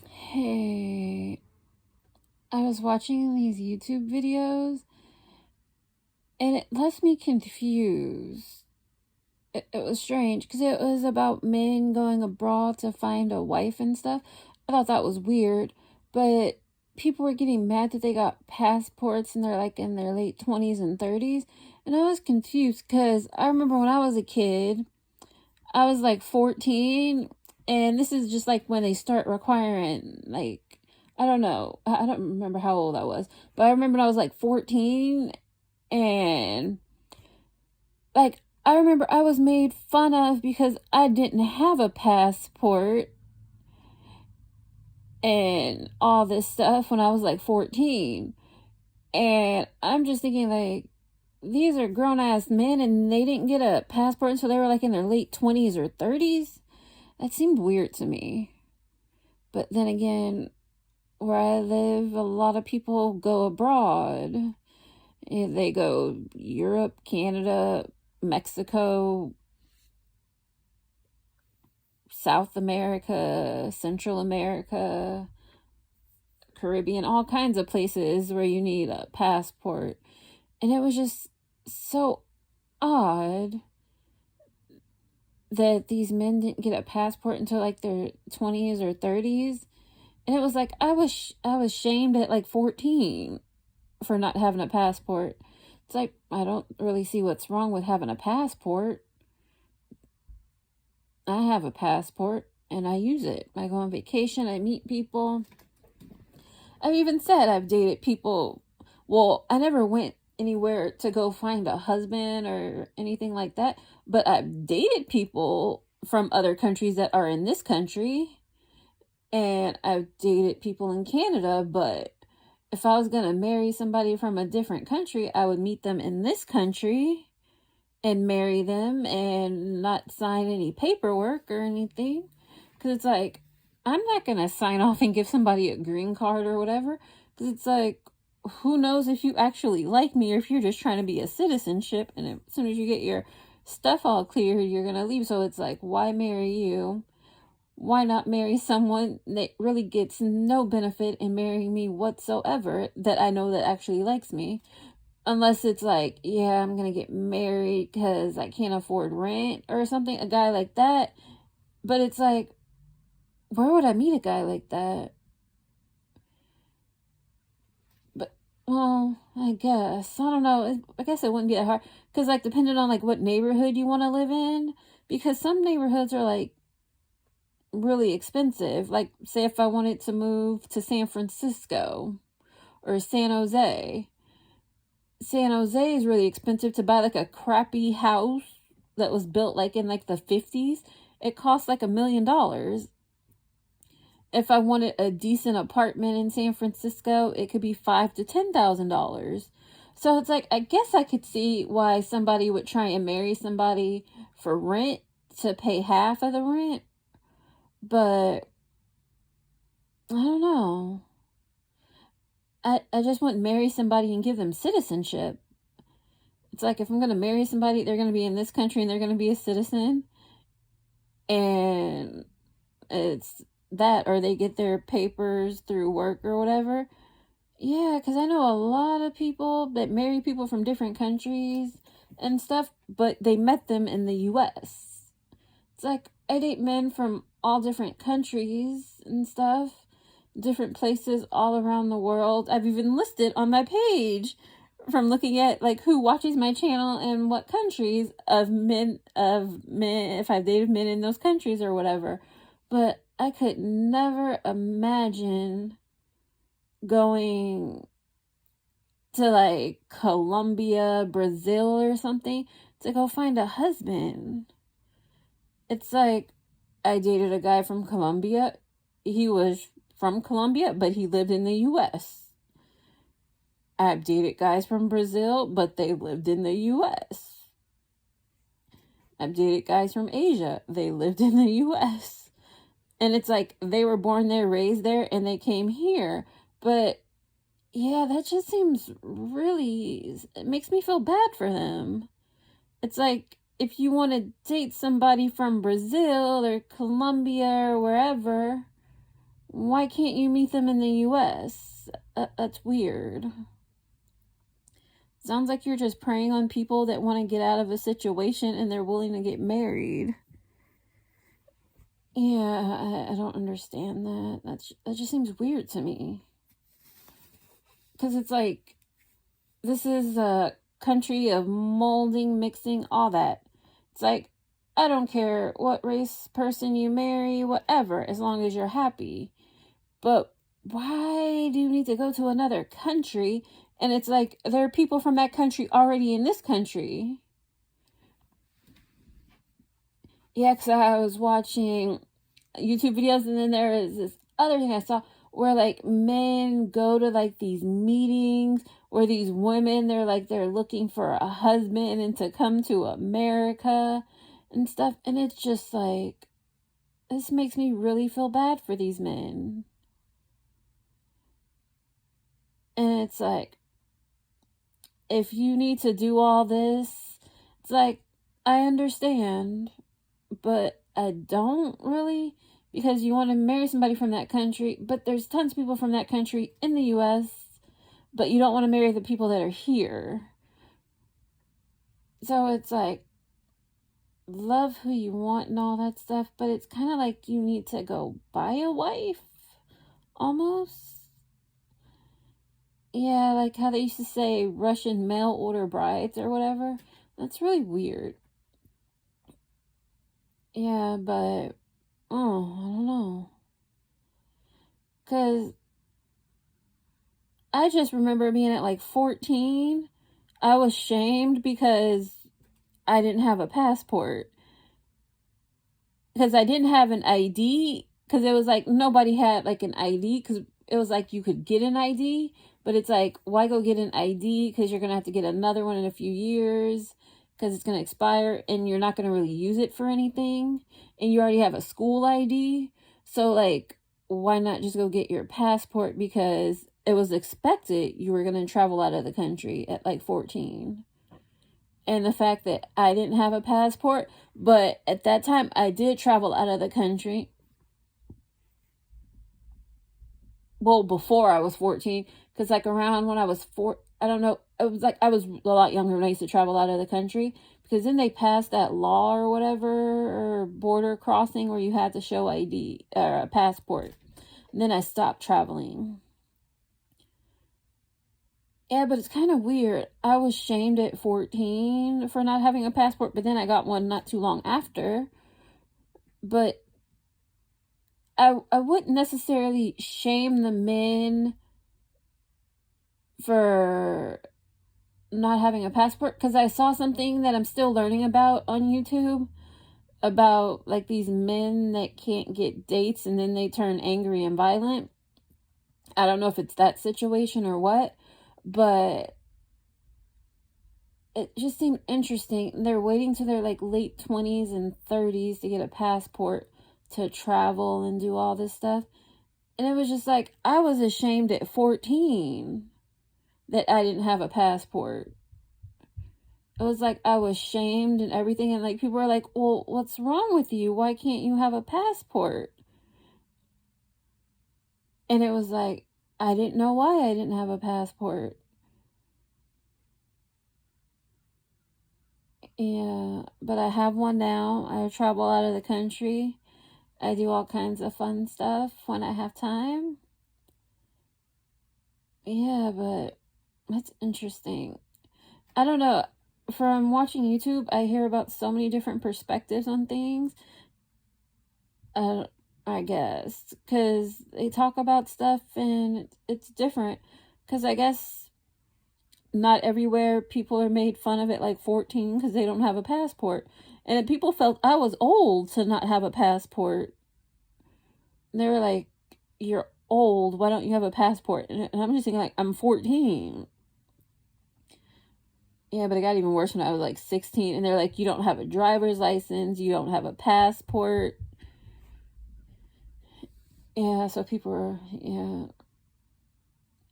Hey, I was watching these YouTube videos and it left me confused. It was strange because it was about men going abroad to find a wife and stuff. I thought that was weird, but people were getting mad that they got passports and they're like in their late 20s and 30s. And I was confused because I remember when I was a kid, I was like 14, and this is just like when they start requiring, like, I don't know. I don't remember how old I was, but I remember when I was like 14, and like, I remember I was made fun of because I didn't have a passport and all this stuff when I was like 14. And I'm just thinking, like, these are grown ass men and they didn't get a passport until they were like in their late 20s or 30s. That seemed weird to me. But then again, where I live, a lot of people go abroad. They go Europe, Canada, Mexico, South America, Central America, Caribbean, all kinds of places where you need a passport. And it was just so odd that these men didn't get a passport until like their 20s or 30s. And it was like I was shamed at like 14 for not having a passport. It's like I don't really see what's wrong with having a passport. I have a passport and I use it. I go on vacation, I meet people. I've even said I've dated people. Well, I never went anywhere to go find a husband or anything like that, but I've dated people from other countries that are in this country, and I've dated people in Canada. But if I was going to marry somebody from a different country, I would meet them in this country and marry them and not sign any paperwork or anything. Because it's like, I'm not going to sign off and give somebody a green card or whatever. Because it's like, who knows if you actually like me or if you're just trying to be a citizenship. And as soon as you get your stuff all clear, you're going to leave. So it's like, why marry you? Why not marry someone that really gets no benefit in marrying me whatsoever that I know that actually likes me? Unless it's like, yeah, I'm going to get married because I can't afford rent or something, a guy like that. But it's like, where would I meet a guy like that? But, well, I guess. I don't know. I guess it wouldn't be that hard. Because, like, depending on, like, what neighborhood you want to live in. Because some neighborhoods are, like, really expensive. Like, say if I wanted to move to San Francisco or San Jose. San Jose is really expensive to buy like a crappy house that was built like in like the 50s. It costs like $1 million. If I wanted a decent apartment in San Francisco, it could be $5,000 to $10,000. So it's like, I guess I could see why somebody would try and marry somebody for rent to pay half of the rent. But I don't know. I just wouldn't marry somebody and give them citizenship. It's like, if I'm going to marry somebody, they're going to be in this country and they're going to be a citizen. And it's that, or they get their papers through work or whatever. Yeah, because I know a lot of people that marry people from different countries and stuff, but they met them in the U.S. It's like, I date men from all different countries and stuff, different places all around the world. I've even listed on my page from looking at like who watches my channel and what countries of men, if I've dated men in those countries or whatever. But I could never imagine going to like Colombia, Brazil or something to go find a husband. It's like, I dated a guy from Colombia. He was from Colombia, but he lived in the U.S. I've dated guys from Brazil, but they lived in the U.S. I've dated guys from Asia. They lived in the U.S. And it's like, they were born there, raised there, and they came here. But yeah, that just seems really, it makes me feel bad for them. It's like, if you want to date somebody from Brazil or Colombia or wherever, Why can't you meet them in the US? That's weird. Sounds like you're just preying on people that want to get out of a situation and they're willing to get married. Yeah, I don't understand that. That just seems weird to me. Because it's like, this is a country of molding, mixing, all that. It's like, I don't care what race person you marry, whatever, as long as you're happy. But why do you need to go to another country? And it's like, there are people from that country already in this country. Yeah, because I was watching YouTube videos, and then there is this other thing I saw where like men go to like these meetings where these women, they're looking for a husband and to come to America and stuff. And it's just like, this makes me really feel bad for these men. And it's like, if you need to do all this, it's like, I understand, but I don't really, because you want to marry somebody from that country, but there's tons of people from that country in the US, but you don't want to marry the people that are here. So it's like, love who you want and all that stuff, but it's kind of like you need to go buy a wife, almost. Yeah, like how they used to say Russian mail order brides or whatever. That's really weird. Yeah, but, oh, I don't know. Because I just remember being at like 14. I was shamed because I didn't have a passport. Because I didn't have an ID. Because it was like nobody had like an ID. Because it was like you could get an ID. But it's like, why go get an ID? Because you're going to have to get another one in a few years. Because it's going to expire. And you're not going to really use it for anything. And you already have a school ID. So like, why not just go get your passport? Because it was expected you were going to travel out of the country at like 14. And the fact that I didn't have a passport, but at that time I did travel out of the country. Well, before I was 14, because like around when I was 4, I don't know, it was like I was a lot younger when I used to travel out of the country, because then they passed that law or whatever, or border crossing where you had to show ID or a passport. And then I stopped traveling. Yeah, but it's kind of weird. I was shamed at 14 for not having a passport, but then I got one not too long after. But I wouldn't necessarily shame the men for not having a passport, because I saw something that I'm still learning about on YouTube about like these men that can't get dates and then they turn angry and violent. I don't know if it's that situation or what, but it just seemed interesting. They're waiting to their like late 20s and 30s to get a passport to travel and do all this stuff. And it was just like, I was ashamed at 14 that I didn't have a passport. It was like I was shamed and everything. And like people were like, well, what's wrong with you? Why can't you have a passport? And it was like, I didn't know why I didn't have a passport. Yeah, but I have one now. I travel out of the country. I do all kinds of fun stuff when I have time. Yeah, but that's interesting. I don't know. From watching YouTube, I hear about so many different perspectives on things. I guess. Because they talk about stuff and it's different. Because I guess not everywhere people are made fun of at like 14 because they don't have a passport. And people felt I was old to not have a passport. And they were like, you're old, why don't you have a passport? And I'm just thinking like, I'm 14. Yeah, but it got even worse when I was like 16. And they're like, you don't have a driver's license, you don't have a passport. Yeah, so people were, yeah.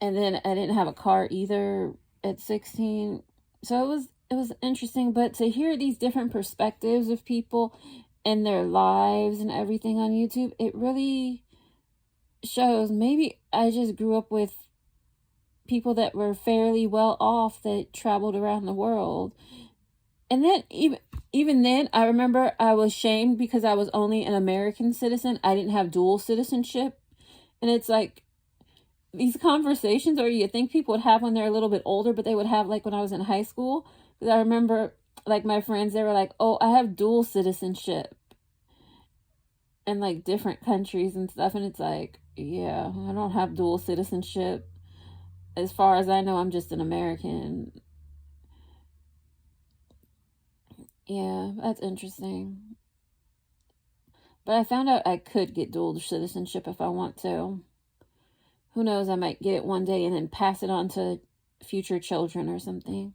And then I didn't have a car either at 16. So it was interesting, but to hear these different perspectives of people and their lives and everything on YouTube, it really shows maybe I just grew up with people that were fairly well off that traveled around the world. And then even then, I remember I was shamed because I was only an American citizen. I didn't have dual citizenship. And it's like these conversations, or you think people would have when they're a little bit older, but they would have like when I was in high school. Because I remember like my friends, they were like, oh, I have dual citizenship in like different countries and stuff. And it's like, yeah, I don't have dual citizenship. As far as I know, I'm just an American. Yeah, that's interesting. But I found out I could get dual citizenship if I want to. Who knows, I might get it one day and then pass it on to future children or something.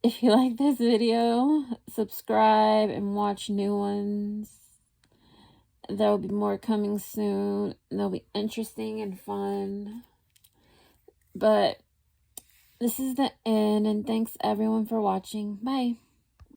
If you like this video, subscribe and watch new ones. There will be more coming soon. They'll be interesting and fun. But this is the end, and thanks everyone for watching. Bye.